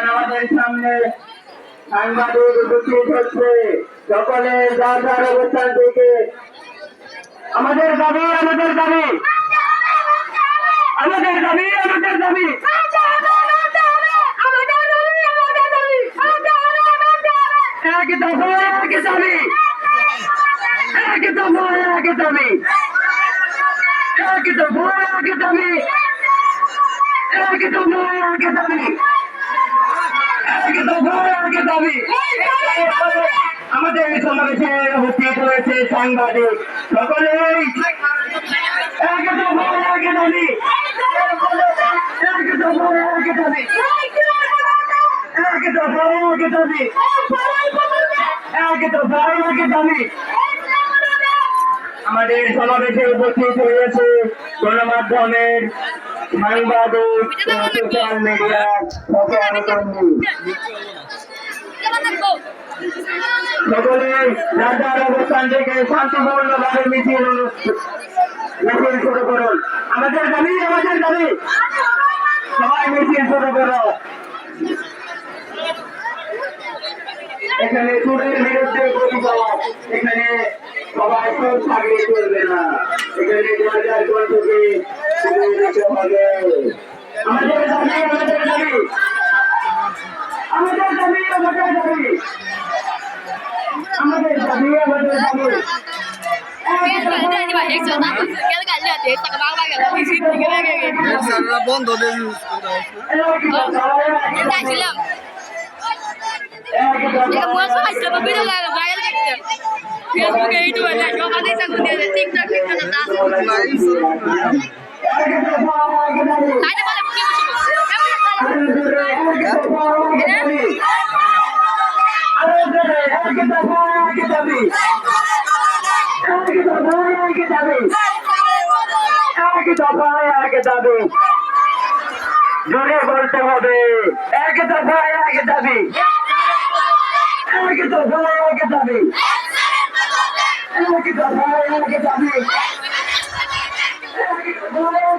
এখন আমাদের সামনে সাংবাদিক উপস্থিত হচ্ছে। সকলে যার যার অবস্থান থেকে আমাদের দাবি আমাদের দাবি আমাদের দাবি আমাদের দাবি এক দফা এক দাবি এক দফা এক দাবি এক দফা এক দাবি এক দফা এক দাবি এক দফা এক দাবি। আমাদের সমাবেশে উপস্থিত হয়েছে সাংবাদিক সকলেই এক দফা এক দাবি এক দফা এক দাবি এক দফা এক দাবি এক দফা এক দাবি। আমাদের সমাবেশে উপস্থিত হয়েছে গণমাধ্যমের সাংবাদিক সোশ্যাল মিডিয়ার সকলে যার অবস্থান থেকে শান্তিপূর্ণভাবে মিছিল শুরু করুন। আমাদের দাবি আমাদের দাবি সবাই মিছিল শুরু করো। এখানে চুরের বিরুদ্ধে প্রতিবাদ, এখানে সবাই চোর থাকলে চলবে না, এখানে 2000 থেকে হবে। আমাদের দাবি আমাদের দাবি আমাদের দাবি আমাদের দাবি আমাদের দাবি আমাদের দাবি। বন্ধ ফেসবুকে ইউটিউবে সবাই দেখতে টিকটক জোরে বলতে হবে এক দফা এক দাবি এক দফা এক দাবি এক দফা এক দাবি এক দফা